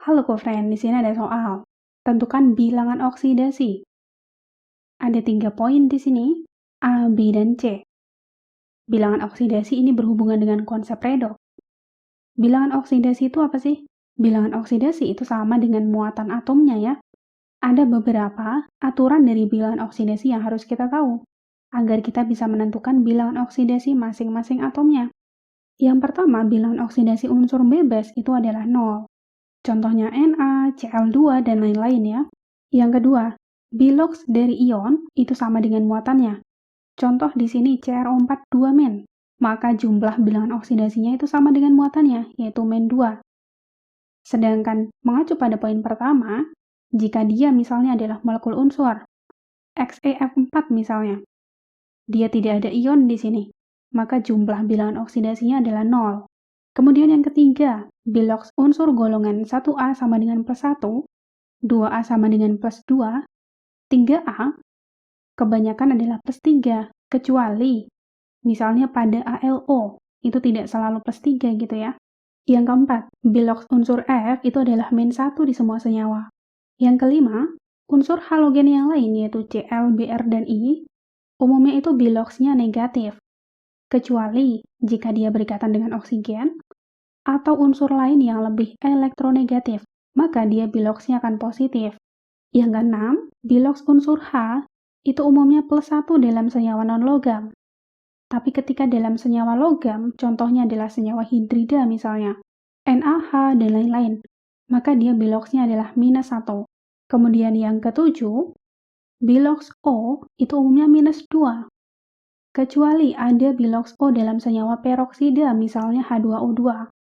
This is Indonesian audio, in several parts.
Halo co-friend, di sini ada soal. Tentukan bilangan oksidasi. Ada 3 poin di sini, A, B, dan C. Bilangan oksidasi ini berhubungan dengan konsep redoks. Bilangan oksidasi itu apa sih? Bilangan oksidasi itu sama dengan muatan atomnya ya. Ada beberapa aturan dari bilangan oksidasi yang harus kita tahu, agar kita bisa menentukan bilangan oksidasi masing-masing atomnya. Yang pertama, bilangan oksidasi unsur bebas itu adalah 0. Contohnya Na, Cl2, dan lain-lain ya. Yang kedua, biloks dari ion itu sama dengan muatannya. Contoh di sini CrO4 2-men, maka jumlah bilangan oksidasinya itu sama dengan muatannya, yaitu men 2. Sedangkan mengacu pada poin pertama, jika dia misalnya adalah molekul unsur, XeF4 misalnya, dia tidak ada ion di sini, maka jumlah bilangan oksidasinya adalah 0. Kemudian yang ketiga, biloks unsur golongan 1A sama dengan plus 1, 2A sama dengan plus 2, 3A kebanyakan adalah plus 3, kecuali misalnya pada ALO, itu tidak selalu plus 3 gitu ya. Yang keempat, biloks unsur F itu adalah min 1 di semua senyawa. Yang kelima, unsur halogen yang lain yaitu Cl, Br, dan I, umumnya itu biloksnya negatif, kecuali jika dia berikatan dengan oksigen, atau unsur lain yang lebih elektronegatif, maka dia biloksnya akan positif. Yang keenam, biloks unsur H itu umumnya plus 1 dalam senyawa non-logam. Tapi ketika dalam senyawa logam, contohnya adalah senyawa hidrida misalnya, NaH dan lain-lain, maka dia biloksnya adalah minus 1. Kemudian yang ketujuh, biloks O itu umumnya minus 2. Kecuali ada biloks O dalam senyawa peroksida misalnya H2O2.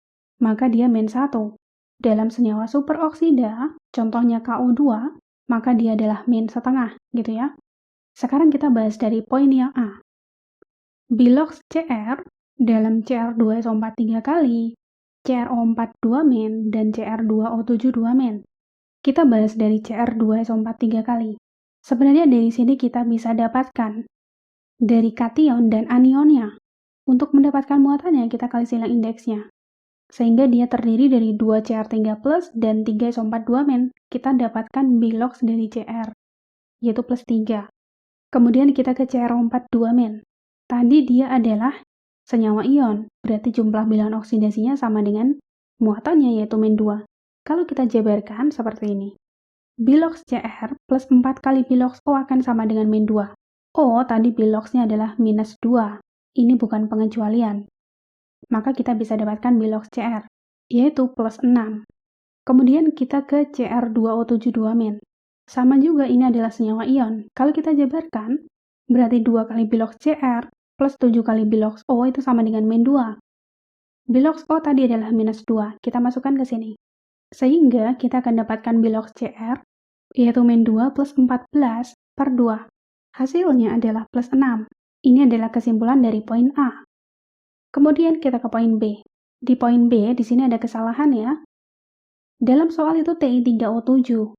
Maka dia min 1. Dalam senyawa superoksida, contohnya KO2, maka dia adalah min setengah, gitu ya. Sekarang kita bahas dari poin yang A. Biloks Cr dalam Cr2SO4 3 kali, CrO4 2 min, dan Cr2O7 2 min. Kita bahas dari Cr2SO4 3 kali. Sebenarnya dari sini kita bisa dapatkan dari kation dan anionnya. Untuk mendapatkan muatannya, kita kali silang indeksnya. Sehingga dia terdiri dari 2 Cr3 plus dan 3 SO4 2 men. Kita dapatkan biloks dari Cr, yaitu plus 3. Kemudian kita ke CrO4 2 men. Tadi dia adalah senyawa ion, berarti jumlah bilangan oksidasinya sama dengan muatannya, yaitu men 2. Kalau kita jabarkan seperti ini. Biloks Cr plus 4 kali biloks O akan sama dengan men 2. O tadi biloksnya adalah minus 2. Ini bukan pengecualian. Maka kita bisa dapatkan biloks Cr, yaitu plus 6. Kemudian kita ke Cr2O7 2 men. Sama juga ini adalah senyawa ion. Kalau kita jabarkan, berarti 2 kali biloks Cr plus 7 kali biloks O itu sama dengan min 2. Biloks O tadi adalah minus 2. Kita masukkan ke sini. Sehingga kita akan dapatkan biloks Cr, yaitu min 2 plus 14 per 2. Hasilnya adalah plus 6. Ini adalah kesimpulan dari poin A. Kemudian kita ke poin B. Di poin B, di sini ada kesalahan ya. Dalam soal itu Ti3O7,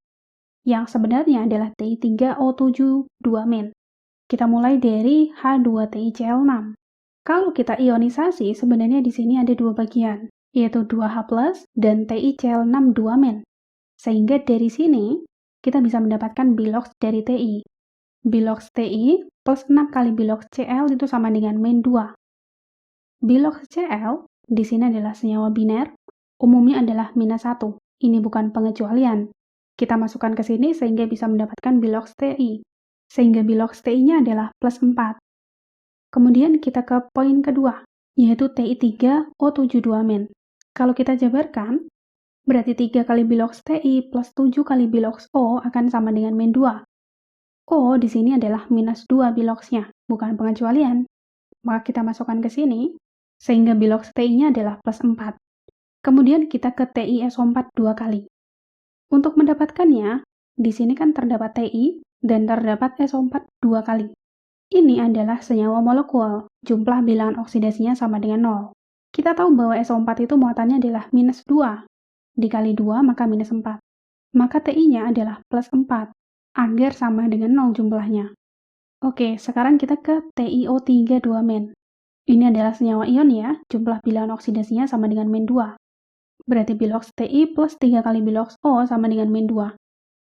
yang sebenarnya adalah Ti3O7 2 men. Kita mulai dari H2TiCl6. Kalau kita ionisasi, sebenarnya di sini ada dua bagian, yaitu 2H+ dan TiCl6 2 men. Sehingga dari sini, kita bisa mendapatkan biloks dari Ti. Biloks Ti plus 6 kali biloks Cl itu sama dengan min 2. Biloks Cl di sini adalah senyawa biner, umumnya adalah minus 1. Ini bukan pengecualian. Kita masukkan ke sini sehingga bisa mendapatkan biloks Ti. Sehingga biloks Ti-nya adalah plus 4. Kemudian kita ke poin kedua, yaitu Ti3O7 2 men. Kalau kita jabarkan, berarti 3 kali biloks Ti plus 7 kali biloks O akan sama dengan min 2. O di sini adalah minus 2 biloksnya, bukan pengecualian. Maka kita masukkan ke sini, sehingga biloks Ti-nya adalah plus 4. Kemudian kita ke TiSO4 2 kali. Untuk mendapatkannya, di sini kan terdapat Ti dan terdapat SO4 2 kali. Ini adalah senyawa molekul, jumlah bilangan oksidasinya sama dengan 0. Kita tahu bahwa SO4 itu muatannya adalah minus 2. Dikali 2 maka minus 4. Maka Ti-nya adalah plus 4, agar sama dengan 0 jumlahnya. Oke, sekarang kita ke TiO3 2 men. Ini adalah senyawa ion ya, jumlah bilangan oksidasinya sama dengan min 2. Berarti bilox Ti plus 3 kali bilox O sama dengan min 2.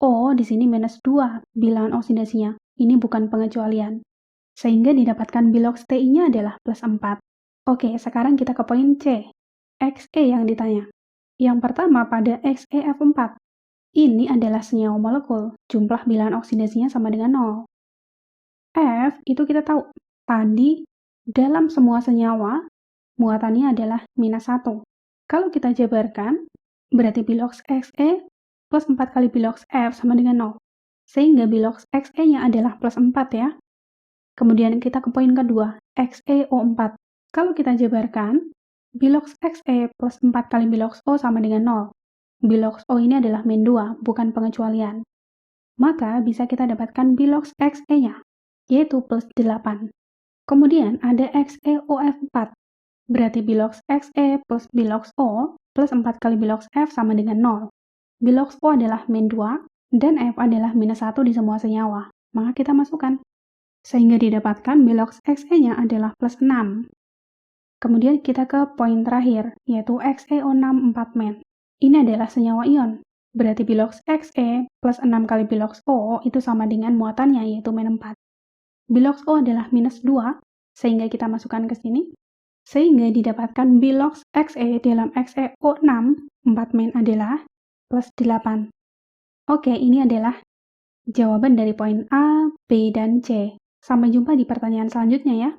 O di sini minus 2 bilangan oksidasinya. Ini bukan pengecualian. Sehingga didapatkan bilox Ti-nya adalah plus 4. Oke, sekarang kita ke poin C. Xe yang ditanya. Yang pertama pada XeF4. Ini adalah senyawa molekul. Jumlah bilangan oksidasinya sama dengan 0. F itu kita tahu. Tadi dalam semua senyawa, muatannya adalah minus 1. Kalau kita jabarkan, berarti bilox Xe plus 4 kali bilox F sama dengan 0. Sehingga bilox Xe-nya adalah plus 4 ya. Kemudian kita ke poin kedua, XeO4. Kalau kita jabarkan, bilox Xe plus 4 kali bilox O sama dengan 0. Bilox O ini adalah min 2, bukan pengecualian. Maka bisa kita dapatkan bilox Xe-nya, yaitu plus 8. Kemudian ada XeOF4. Berarti bilox Xe plus bilox O plus 4 kali bilox F sama dengan 0. Bilox O adalah min 2, dan F adalah minus 1 di semua senyawa. Maka kita masukkan. Sehingga didapatkan bilox Xe-nya adalah plus 6. Kemudian kita ke poin terakhir, yaitu XeO6 4-men. Ini adalah senyawa ion. Berarti bilox Xe plus 6 kali bilox O itu sama dengan muatannya, yaitu min 4. Bilox O adalah minus 2, sehingga kita masukkan ke sini. Sehingga didapatkan bilox Xe dalam XeO6 4-men adalah plus 8. Oke, ini adalah jawaban dari poin A, B, dan C. Sampai jumpa di pertanyaan selanjutnya ya.